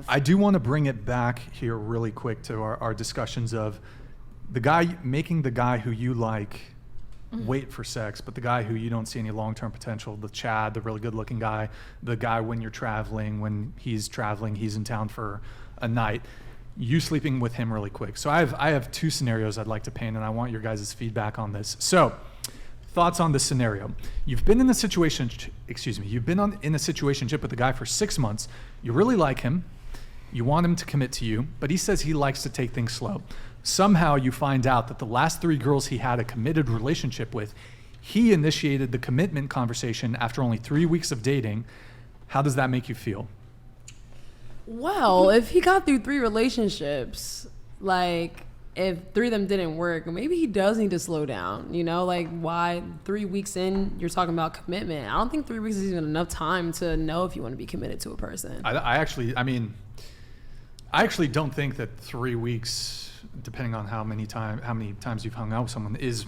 I do want to bring it back here really quick to our discussions of the guy making the guy who you like wait for sex, but the guy who you don't see any long-term potential, the Chad, the really good-looking guy, the guy when you're traveling, when he's traveling, he's in town for a night, you sleeping with him really quick. So I have two scenarios I'd like to paint, and I want your guys' feedback on this. So, thoughts on this scenario. You've been in a situation, you've been in a situationship with a guy for 6 months. You really like him. You want him to commit to you, but he says he likes to take things slow. Somehow you find out that the last 3 girls he had a committed relationship with, he initiated the commitment conversation after only 3 weeks of dating. How does that make you feel? Well, if he got through 3 relationships, like if 3 of them didn't work, maybe he does need to slow down, you know, like why 3 weeks in you're talking about commitment? I don't think 3 weeks is even enough time to know if you want to be committed to a person. I actually don't think that 3 weeks, depending on how many times you've hung out with someone, is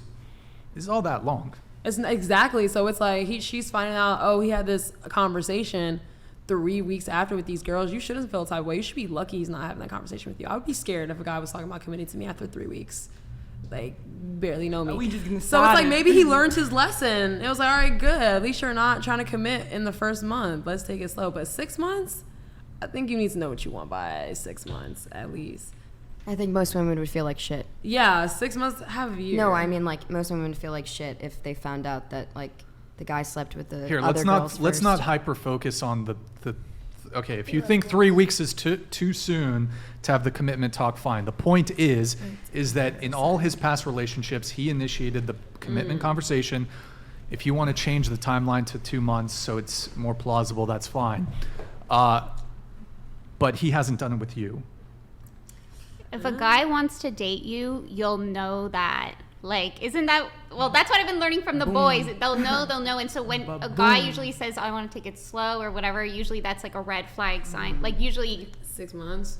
all that long. It's exactly. So it's like she's finding out, he had this conversation 3 weeks after with these girls. You shouldn't feel the type of way. You should be lucky he's not having that conversation with you. I would be scared if a guy was talking about committing to me after 3 weeks. Like, barely know me. So it's like maybe he learned his lesson. It was like, all right, good. At least you're not trying to commit in the first month. Let's take it slow. But 6 months, I think you need to know what you want by 6 months at least. I think most women would feel like shit. Yeah, 6 months, have a year. No, I mean, like, most women would feel like shit if they found out that, like, the guy slept with the Here, other girls first. let's not hyper focus on the okay, if you think 3 weeks is too soon to have the commitment talk, fine. The point is that in all his past relationships, he initiated the commitment conversation. If you want to change the timeline to 2 months so it's more plausible, that's fine. But he hasn't done it with you. If a guy wants to date you, you'll know that. Like, isn't that, well, that's what I've been learning from the boys. They'll know. And so when a guy usually says, I want to take it slow or whatever, usually that's like a red flag sign. Like, usually 6 months.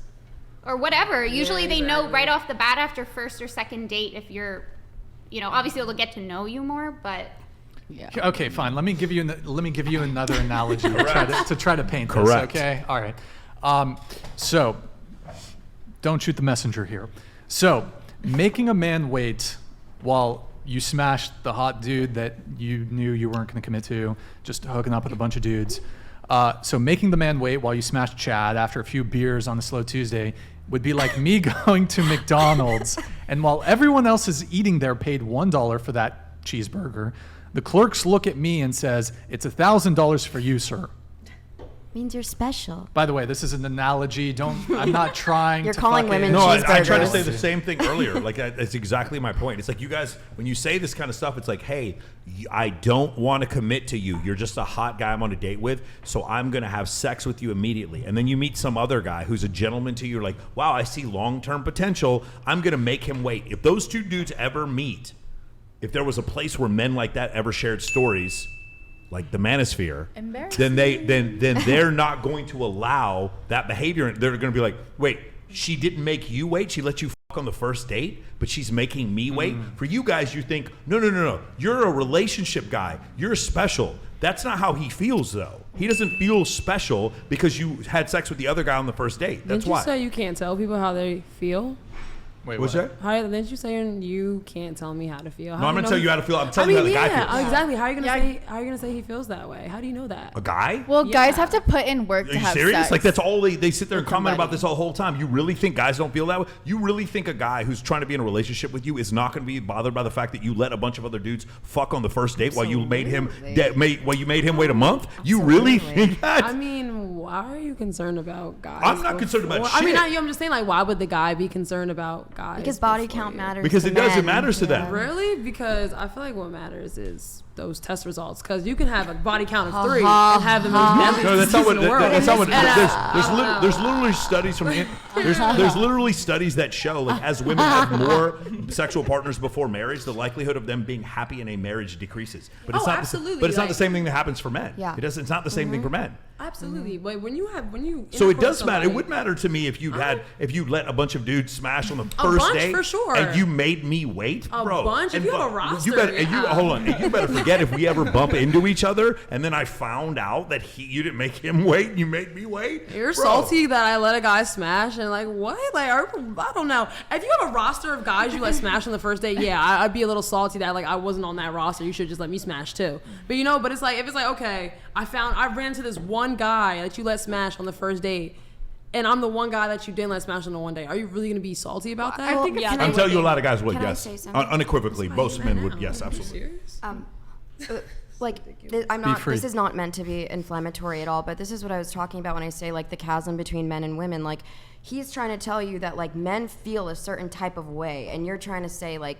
Or whatever. Usually they know right off the bat after first or second date if you're, obviously they'll get to know you more, but. Yeah. Okay, fine. Let me give you another analogy to try to paint this. Correct. Okay. All right. So, don't shoot the messenger here. So, making a man wait while you smashed the hot dude that you knew you weren't going to commit to, just hooking up with a bunch of dudes. So, making the man wait while you smashed Chad after a few beers on a slow Tuesday would be like me going to McDonald's and while everyone else is eating there paid $1 for that cheeseburger. The clerks look at me and says, "It's $1,000 for you, sir." Means you're special. By the way, this is an analogy. I'm not trying You're to calling fucking... women No, I tried to cheeseburgers. say the same thing earlier. Like, that's exactly my point. It's like you guys, when you say this kind of stuff, it's like, hey, I don't want to commit to you. You're just a hot guy I'm on a date with, so I'm going to have sex with you immediately. And then you meet some other guy who's a gentleman to you. You're like, wow, I see long-term potential. I'm going to make him wait. If those two dudes ever meet, if there was a place where men like that ever shared stories, like the manosphere, then they're not going to allow that behavior. They're going to be like, wait, she didn't make you wait. She let you fuck on the first date, but she's making me wait. For you guys, you think, no. You're a relationship guy. You're special. That's not how he feels, though. He doesn't feel special because you had sex with the other guy on the first date. That's why. Didn't you say you can't tell people how they feel? Wait, What's what? that? Didn't you say you can't tell me how to feel? No, I'm going to tell you how to feel. I'm telling you how the guy feels. Exactly. How are you gonna say he feels that way? How do you know that? A guy? Well, Yeah. guys have to put in work Are to you have serious? sex. Like, that's all they sit there and comment about somebody. this all whole time. You really think guys don't feel that way? You really think a guy who's trying to be in a relationship with you is not going to be bothered by the fact that you let a bunch of other dudes fuck on the first date while you made him wait a month? You really think that? I mean, why are you concerned about guys? I'm not concerned about I mean, shit. I'm just saying, like, why would the guy be concerned about guys? Because body before count you? matters. Because to it does. It men. matters to them. Really? Because I feel like what matters is those test results. Because you can have a body count of 3 and have the most deadly No, that's not what. in the world. That's not what. And, There's literally studies from. There's literally studies that show, like, as women have more sexual partners before marriage, the likelihood of them being happy in a marriage decreases. But it's not. absolutely. But it's not the same thing that happens for men. Yeah. It doesn't. It's not the same thing for men. Absolutely, but when you So it intercourse does with matter. It somebody- would matter to me if you let a bunch of dudes smash on the A first bunch, date, for sure. and you made me wait, A bro. bunch? If And you have a bu- roster, you better, and yeah. hold on, and you better forget if we ever bump into each other, and then I found out that you didn't make him wait, you made me wait. You're Bro. salty that I let a guy smash and like what? Like I don't know. If you have a roster of guys you let smash on the first date, yeah, I'd be a little salty that like I wasn't on that roster. You should just let me smash too. But but it's like if it's like okay, I ran to this one guy that you let smash on the first date, and I'm the one guy that you didn't let smash on the one day. Are you really gonna be salty about that? I think it's yeah, like- I'm telling you, a lot of guys would, Can I yes, say something? unequivocally, most men would, yes, Are you absolutely. serious? I'm not. free. This is not meant to be inflammatory at all. But this is what I was talking about when I say like the chasm between men and women. Like he's trying to tell you that like men feel a certain type of way, and you're trying to say like,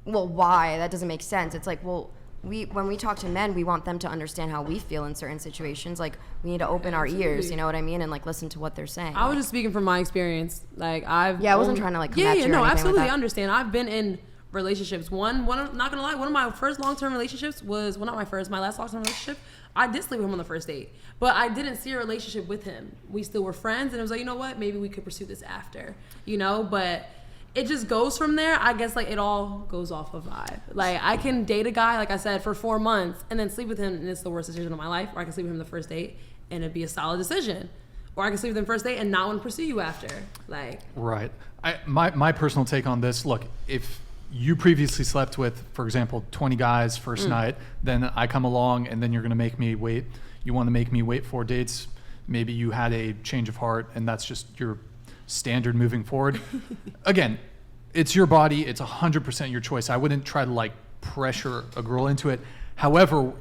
well, why? That doesn't make sense. It's like, well, when we talk to men, we want them to understand how we feel in certain situations. Like we need to open our ears. You know what I mean? And like listen to what they're saying. I was just speaking from my experience. Like I wasn't trying to, like, come yeah, at yeah, you or no, anything like absolutely, that. I understand. I've been in relationships. One, I'm not gonna lie. One of my first long-term relationships was not my first. My last long-term relationship, I did sleep with him on the first date, but I didn't see a relationship with him. We still were friends, and it was like, you know what? Maybe we could pursue this after. But it just goes from there. I guess like it all goes off of vibe. Like I can date a guy, like I said, for 4 months and then sleep with him, and it's the worst decision of my life. Or I can sleep with him the first date, and it'd be a solid decision. Or I can sleep with him first date and not want to pursue you after. Like Right. My personal take on this, look, if you previously slept with, for example, 20 guys first night, then I come along and then you're going to make me wait. You want to make me wait 4 dates. Maybe you had a change of heart and that's just your standard moving forward. Again, it's your body. It's 100% your choice. I wouldn't try to like pressure a girl into it. However,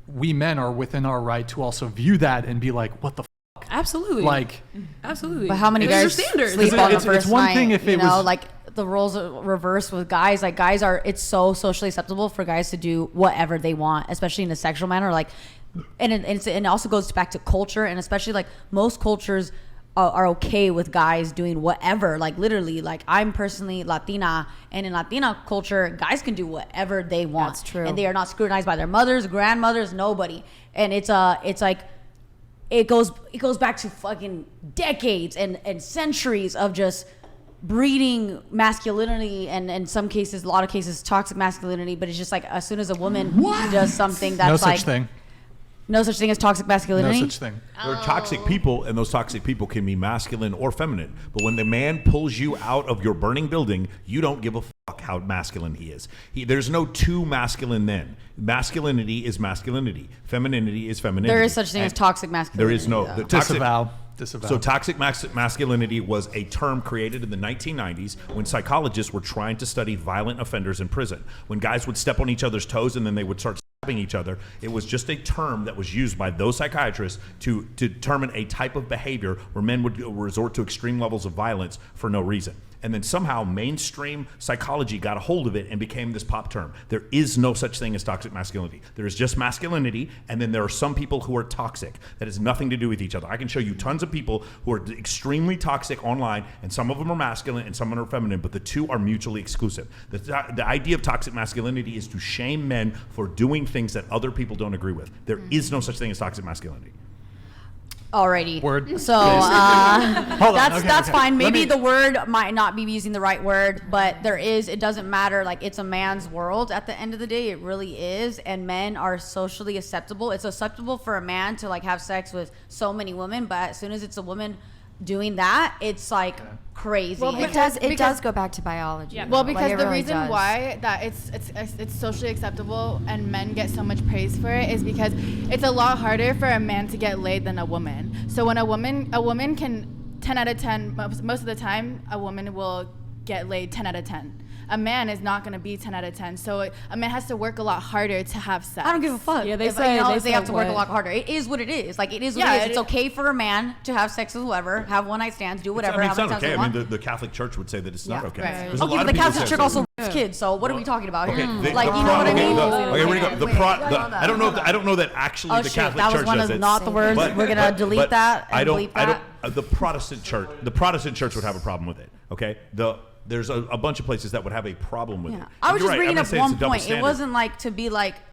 we men are within our right to also view that and be like, what the absolutely, like, absolutely. But how many It's guys your standards. sleep It's- on the it's first one night? thing if you it know, was- like the roles are reversed with guys. Like guys it's so socially acceptable for guys to do whatever they want, especially in a sexual manner. Like, and it also goes back to culture, and especially like most cultures are okay with guys doing whatever. Like literally, like I'm personally Latina, and in Latina culture, guys can do whatever they want. That's true. And they are not scrutinized by their mothers, grandmothers, nobody. And it's like. It goes back to fucking decades and centuries of just breeding masculinity and in some cases, a lot of cases, toxic masculinity. But it's just like as soon as a woman does something that's no like such thing. no such thing as toxic No masculinity. such thing. There are toxic people, and those toxic people can be masculine or feminine. But when the man pulls you out of your burning building, you don't give a fuck how masculine he is. There's no two masculine men. Masculinity is masculinity. Femininity is femininity. There is such thing as And toxic masculinity. There is no though. the toxic, Disavow. So toxic masculinity was a term created in the 1990s when psychologists were trying to study violent offenders in prison. When guys would step on each other's toes and then they would start stabbing each other, it was just a term that was used by those psychiatrists to determine a type of behavior where men would resort to extreme levels of violence for no reason. And then somehow mainstream psychology got a hold of it and became this pop term. There is no such thing as toxic masculinity. There is just masculinity, and then there are some people who are toxic. That has nothing to do with each other. I can show you tons of people who are extremely toxic online, and some of them are masculine and some of them are feminine, but the two are mutually exclusive. The idea of toxic masculinity is to shame men for doing things that other people don't agree with. There is no such thing as toxic masculinity. Alrighty. Word. So Hold on. that's Okay, that's okay. fine. Let Maybe me- the word might not be using the right word, but it doesn't matter. Like it's a man's world at the end of the day. It really is. And men are socially acceptable. It's acceptable for a man to like have sex with so many women, but as soon as it's a woman doing that, it's like crazy. Well, it does go back to biology. Yeah. Well, Like, because it the really reason does. why that it's socially acceptable and men get so much praise for it is because it's a lot harder for a man to get laid than a woman. So when a woman can 10 out of 10 most of the time a woman will get laid 10 out of 10. A man is not going to be 10 out of 10. So a man has to work a lot harder to have sex. I don't give a fuck. Yeah, they if, say- you know, they if they say have to work a what? lot harder. It is what it is. Like it is what Yeah, it is. it- It's okay for a man to have sex with whoever, have one night stands, do whatever, I mean, have it's many not times okay. they I mean, want. the Catholic Church would say that it's not Yeah. okay. Right. There's a Okay, lot but of the people who Catholic say Church it's also rapes kids. So what are we talking about here? Okay, Like you know what I mean? I don't know. I don't know that actually Oh the shit, Catholic that was Church one does of it. not the words. We're gonna delete that and bleep that. The Protestant Church would have a problem with it. Okay, there's a bunch of places that would have a problem with it. Yeah. I was You're just right, I'm bringing not up saying it's a one double point. It standard. wasn't like to be like